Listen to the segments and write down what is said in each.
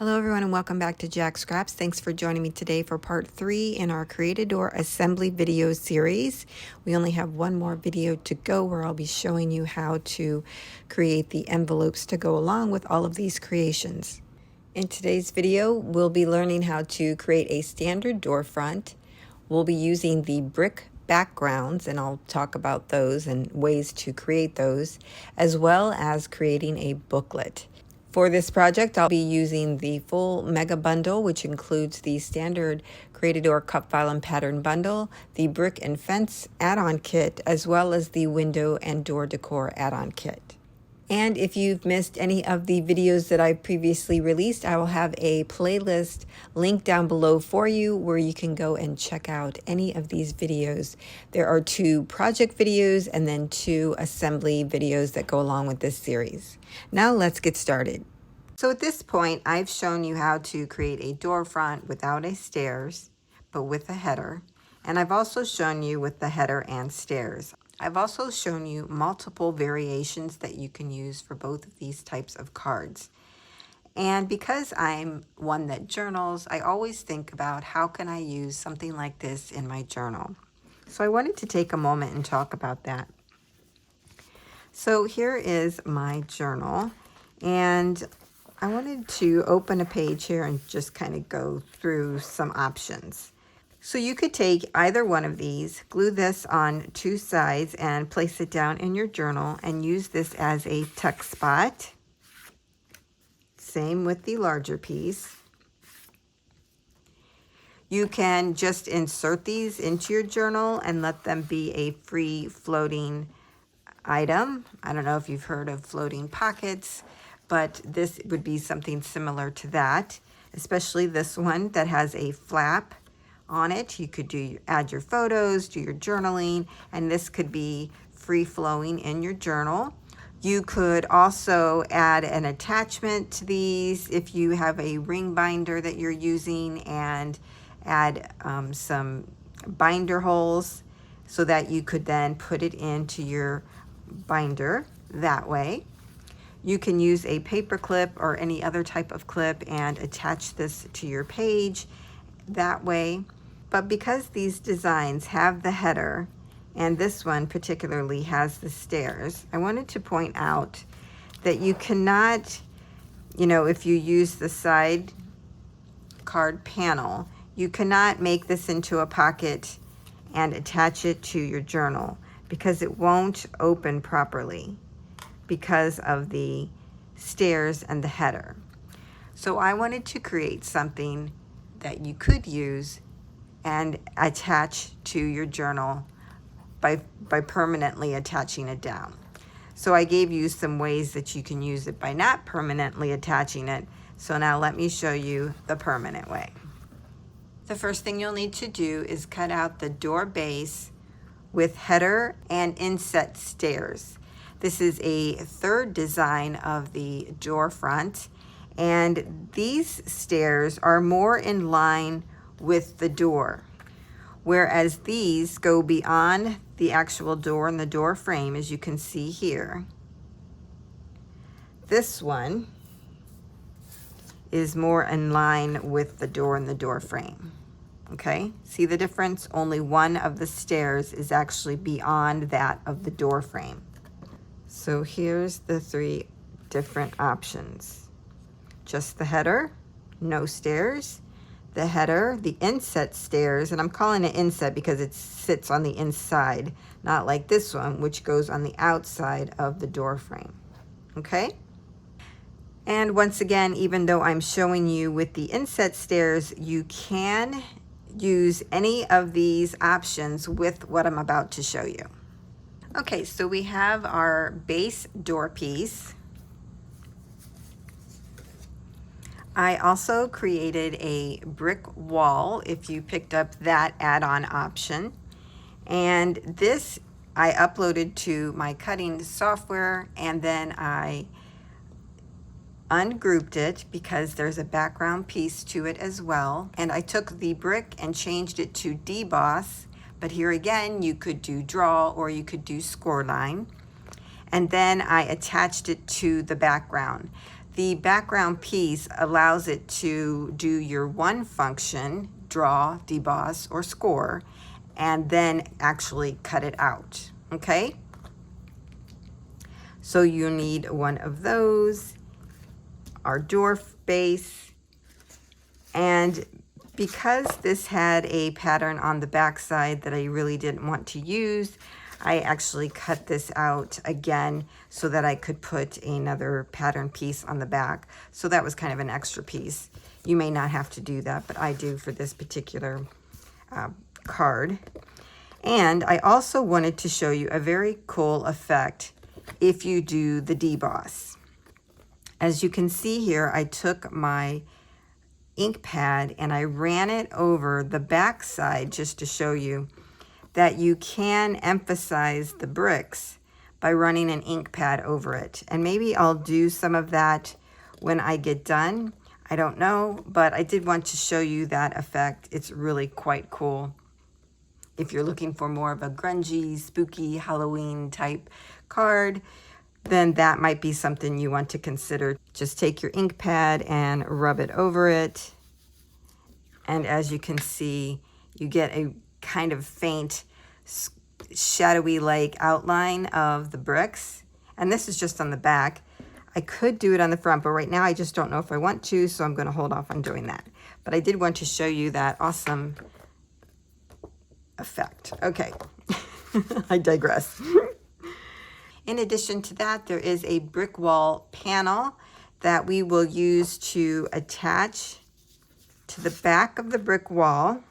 Hello everyone and welcome back to Jacqs. Thanks for joining me today for part 3 in our Create a Door assembly video series. We only have one more video to go where I'll be showing you how to create the envelopes to go along with all of these creations. In today's video, we'll be learning how to create a standard door front. We'll be using the brick backgrounds, and I'll talk about those and ways to create those, as well as creating a booklet. For this project, I'll be using the full mega bundle, which includes the standard Create a Door cup file and pattern bundle, the brick and fence add-on kit, as well as the window and door decor add-on kit. And if you've missed any of the videos that I've previously released, I will have a playlist linked down below for you where you can go and check out any of these videos. There are 2 project videos and then 2 assembly videos that go along with this series. Now let's get started. So at this point, I've shown you how to create a door front without a stairs, but with a header. And I've also shown you with the header and stairs. I've also shown you multiple variations that you can use for both of these types of cards. And because I'm one that journals, I always think about how can I use something like this in my journal. So I wanted to take a moment and talk about that. So here is my journal, and I wanted to open a page here and just kind of go through some options. So you could take either one of these, glue this on 2 sides and place it down in your journal and use this as a tuck spot. Same with the larger piece. You can just insert these into your journal and let them be a free floating item. I don't know if you've heard of floating pockets, but this would be something similar to that, especially this one that has a flap on it. You could add your photos, do your journaling, and this could be free flowing in your journal. You could also add an attachment to these if you have a ring binder that you're using, and add some binder holes so that you could then put it into your binder that way. You can use a paper clip or any other type of clip and attach this to your page that way. But because these designs have the header, and this one particularly has the stairs, I wanted to point out that you cannot, if you use the side card panel, you cannot make this into a pocket and attach it to your journal because it won't open properly because of the stairs and the header. So I wanted to create something that you could use and attach to your journal by permanently attaching it down. So I gave you some ways that you can use it by not permanently attaching it. So now let me show you the permanent way. The first thing you'll need to do is cut out the door base with header and inset stairs. This is a 3rd design of the door front, and these stairs are more in line with the door, whereas these go beyond the actual door and the door frame, as you can see here. This one is more in line with the door and the door frame. Okay, see the difference? Only one of the stairs is actually beyond that of the door frame. So here's the 3 different options. Just the header, no stairs. The header, the inset stairs, and I'm calling it inset because it sits on the inside, not like this one, which goes on the outside of the door frame. Okay? And once again, even though I'm showing you with the inset stairs, you can use any of these options with what I'm about to show you. Okay, so we have our base door piece. I also created a brick wall if you picked up that add-on option. And this I uploaded to my cutting software, and then I ungrouped it because there's a background piece to it as well. And I took the brick and changed it to deboss, but here again you could do draw or you could do score line. And then I attached it to the background. The background piece allows it to do your one function, draw, deboss, or score, and then actually cut it out, okay? So you need one of those, our door base, and because this had a pattern on the back side that I really didn't want to use, I actually cut this out again so that I could put another pattern piece on the back. So that was kind of an extra piece. You may not have to do that, but I do for this particular card. And I also wanted to show you a very cool effect if you do the deboss. As you can see here, I took my ink pad and I ran it over the back side just to show you that you can emphasize the bricks by running an ink pad over it. And maybe I'll do some of that when I get done. I don't know, but I did want to show you that effect. It's really quite cool. If you're looking for more of a grungy, spooky, Halloween type card, then that might be something you want to consider. Just take your ink pad and rub it over it. And as you can see, you get a kind of faint, shadowy like outline of the bricks. And this is just on the back. I could do it on the front, but right now I just don't know if I want to, so I'm going to hold off on doing that. But I did want to show you that awesome effect. Okay, I digress. In addition to that, there is a brick wall panel that we will use to attach to the back of the brick wall.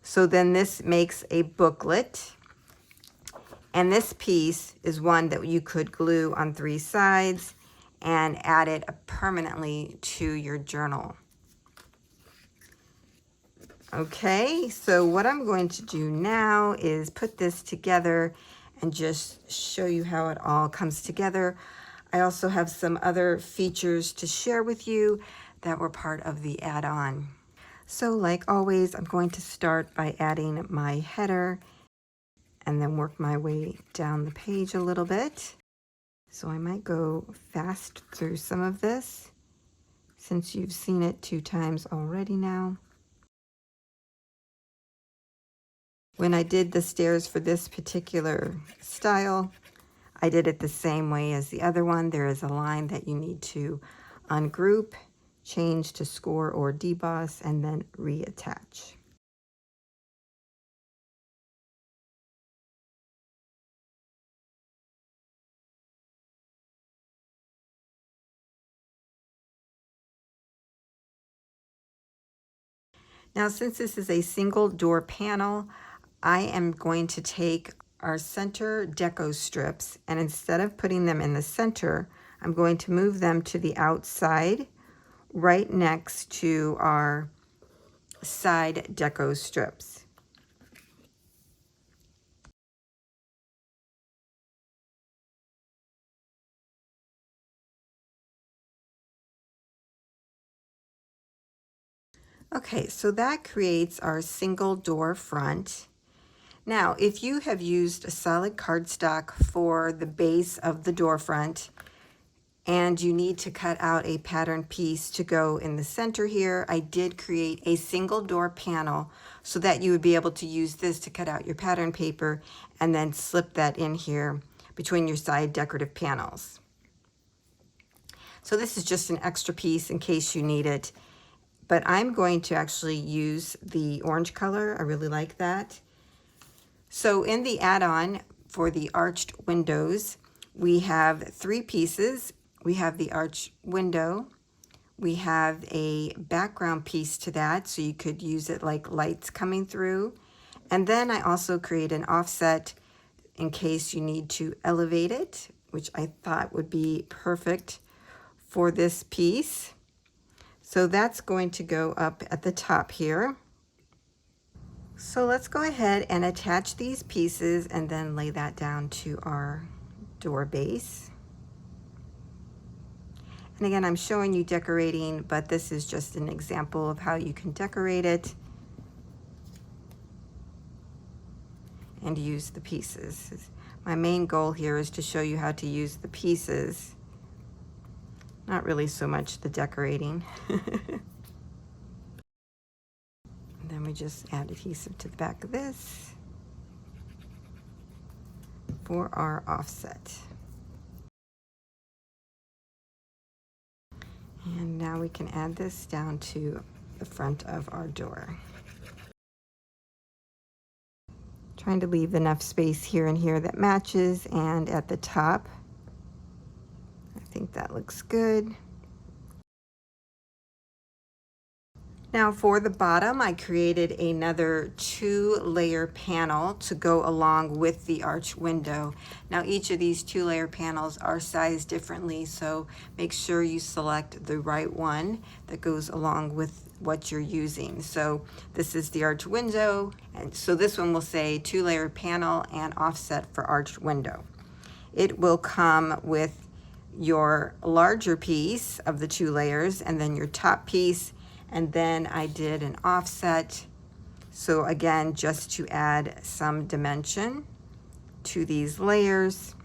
So then this makes a booklet. And this piece is one that you could glue on 3 sides and add it permanently to your journal. Okay, so what I'm going to do now is put this together and just show you how it all comes together. I also have some other features to share with you that were part of the add-on. So like always, I'm going to start by adding my header and then work my way down the page a little bit. So I might go fast through some of this since you've seen it 2 times already now. When I did the stairs for this particular style, I did it the same way as the other one. There is a line that you need to ungroup, change to score or deboss, and then reattach. Now, since this is a single door panel, I am going to take our center deco strips, and instead of putting them in the center, I'm going to move them to the outside, right next to our side deco strips. Okay, so that creates our single door front. Now, if you have used a solid cardstock for the base of the door front and you need to cut out a pattern piece to go in the center here, I did create a single door panel so that you would be able to use this to cut out your pattern paper and then slip that in here between your side decorative panels. So this is just an extra piece in case you need it. But I'm going to actually use the orange color. I really like that. So in the add-on for the arched windows, we have 3 pieces. We have the arched window. We have a background piece to that, so you could use it like lights coming through. And then I also create an offset in case you need to elevate it, which I thought would be perfect for this piece. So that's going to go up at the top here. So let's go ahead and attach these pieces and then lay that down to our door base. And again, I'm showing you decorating, but this is just an example of how you can decorate it and use the pieces. My main goal here is to show you how to use the pieces, Not really so much the decorating. Then we just add adhesive to the back of this for our offset. And now we can add this down to the front of our door. Trying to leave enough space here and here that matches, and at the top. I think that looks good. Now for the bottom, I created another 2-layer panel to go along with the arch window. Now each of these 2-layer panels are sized differently, so make sure you select the right one that goes along with what you're using. So this is the arch window, and so this one will say 2-layer panel and offset for arch window. It will come with your larger piece of the 2 layers and then your top piece. And then I did an offset. So again, just to add some dimension to these layers.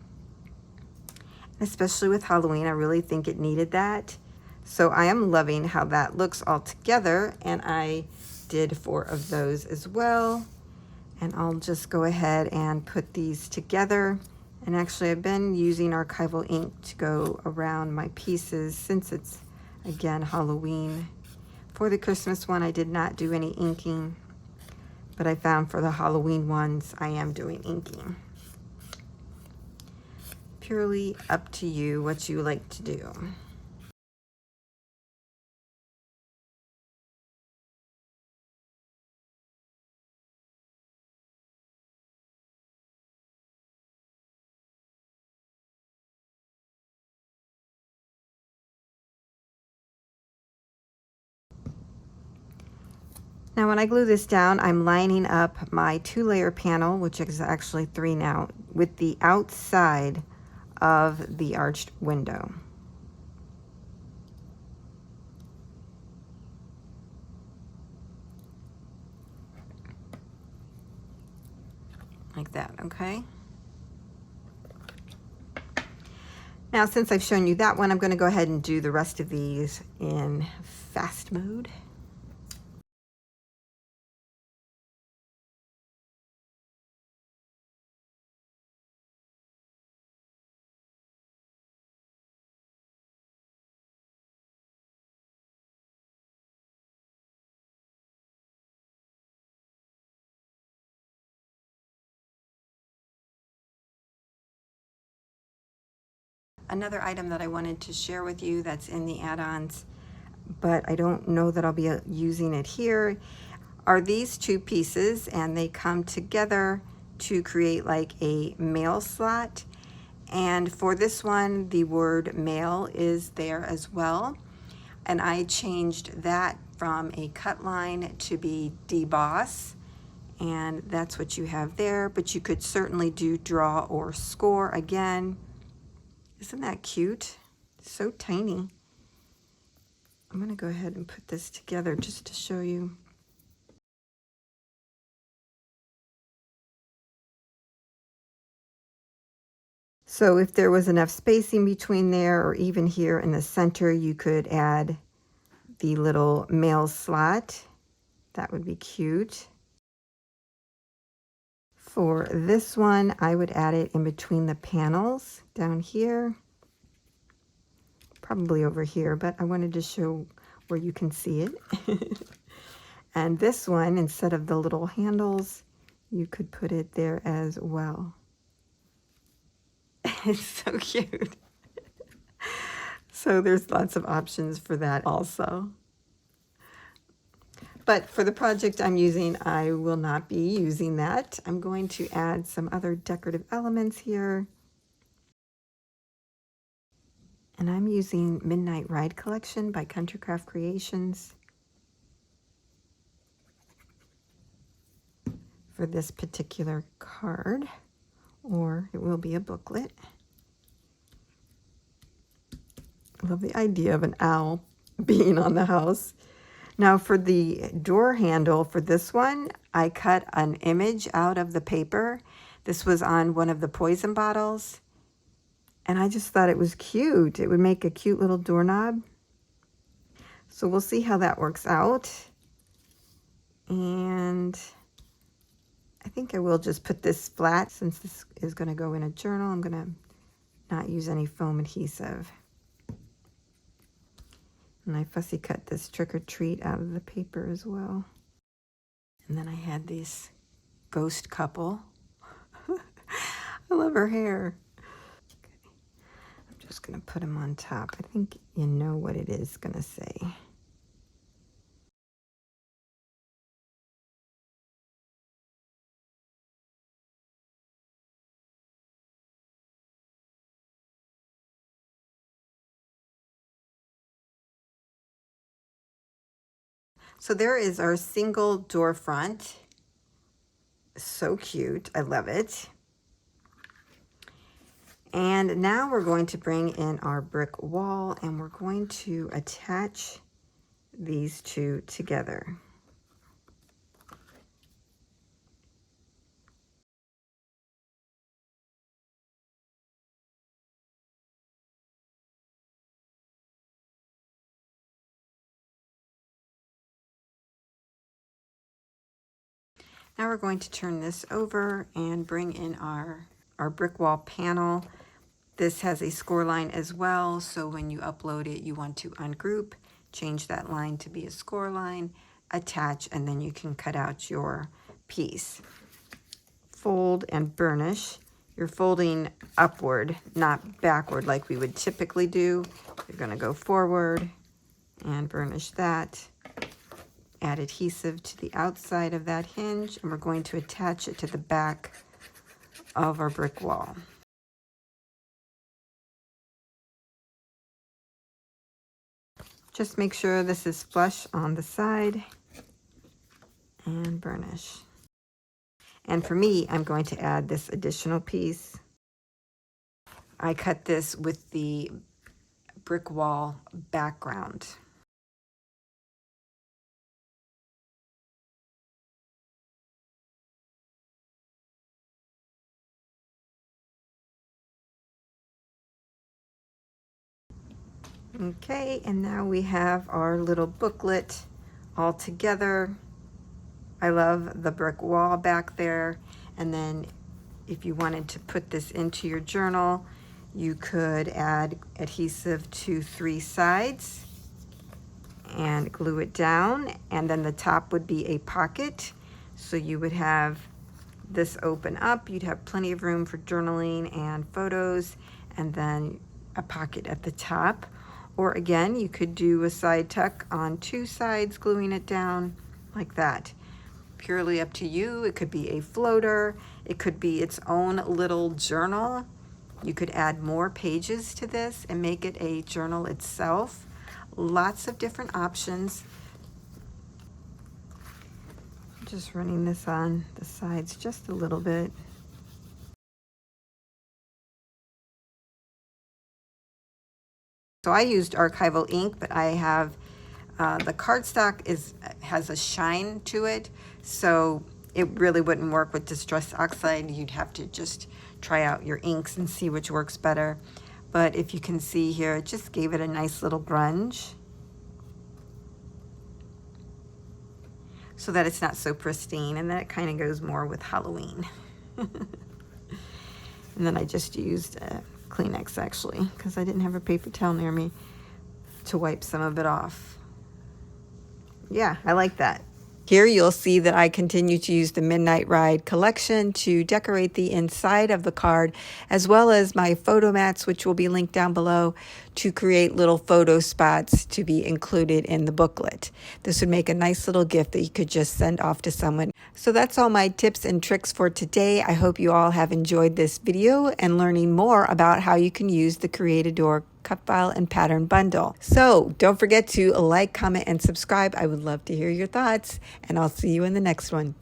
Especially with Halloween, I really think it needed that. So I am loving how that looks all together. And I did 4 of those as well. And I'll just go ahead and put these together. And actually I've been using archival ink to go around my pieces since it's, again, Halloween. For the Christmas one, I did not do any inking, but I found for the Halloween ones, I am doing inking. Purely up to you what you like to do. Now when I glue this down, I'm lining up my 2-layer panel, which is actually 3 now, with the outside of the arched window. Like that, okay? Now since I've shown you that one, I'm going to go ahead and do the rest of these in fast mode. Another item that I wanted to share with you that's in the add-ons, but I don't know that I'll be using it here, are these 2 pieces, and they come together to create like a mail slot. And for this one, the word mail is there as well. And I changed that from a cut line to be deboss. And that's what you have there, but you could certainly do draw or score again. Isn't that cute? So tiny. I'm going to go ahead and put this together just to show you. So if there was enough spacing between there, or even here in the center, you could add the little mail slot. That would be cute. For this one, I would add it in between the panels down here. Probably over here, but I wanted to show where you can see it. And this one, instead of the little handles, you could put it there as well. It's so cute. So there's lots of options for that also. But for the project I'm using, I will not be using that. I'm going to add some other decorative elements here. And I'm using Midnight Ride Collection by Country Craft Creations for this particular card, or it will be a booklet. I love the idea of an owl being on the house. Now for the door handle for this one, I cut an image out of the paper. This was on one of the poison bottles. And I just thought it was cute. It would make a cute little doorknob. So we'll see how that works out. And I think I will just put this flat since this is going to go in a journal. I'm going to not use any foam adhesive. And I fussy cut this trick or treat out of the paper as well. And then I had this ghost couple. I love her hair. Okay. I'm just going to put them on top. I think you know what it is going to say. So there is our single door front. So cute. I love it. And now we're going to bring in our brick wall and we're going to attach these two together. Now we're going to turn this over and bring in our brick wall panel. This has a score line as well, so when you upload it, you want to ungroup, change that line to be a score line, attach, and then you can cut out your piece. Fold and burnish. You're folding upward, not backward like we would typically do. You're going to go forward and burnish that. Add adhesive to the outside of that hinge, and we're going to attach it to the back of our brick wall. Just make sure this is flush on the side and burnish. And for me, I'm going to add this additional piece. I cut this with the brick wall background. Okay, and now we have our little booklet all together. I love the brick wall back there. And then if you wanted to put this into your journal, you could add adhesive to 3 sides and glue it down. And then the top would be a pocket. So you would have this open up. You'd have plenty of room for journaling and photos, and then a pocket at the top. Or again, you could do a side tuck on 2 sides, gluing it down like that. Purely up to you. It could be a floater. It could be its own little journal. You could add more pages to this and make it a journal itself. Lots of different options. Just running this on the sides just a little bit. So I used archival ink, but I have the cardstock has a shine to it, so it really wouldn't work with Distress Oxide. You'd have to just try out your inks and see which works better. But if you can see here, it just gave it a nice little grunge, so that it's not so pristine, and then it kind of goes more with Halloween. And then I just used Kleenex actually, because I didn't have a paper towel near me to wipe some of it off. Yeah, I like that. Here you'll see that I continue to use the Midnight Ride collection to decorate the inside of the card, as well as my photo mats, which will be linked down below, to create little photo spots to be included in the booklet. This would make a nice little gift that you could just send off to someone. So that's all my tips and tricks for today. I hope you all have enjoyed this video and learning more about how you can use the Create a Door cut file and pattern bundle. So don't forget to like, comment, and subscribe. I would love to hear your thoughts, and I'll see you in the next one.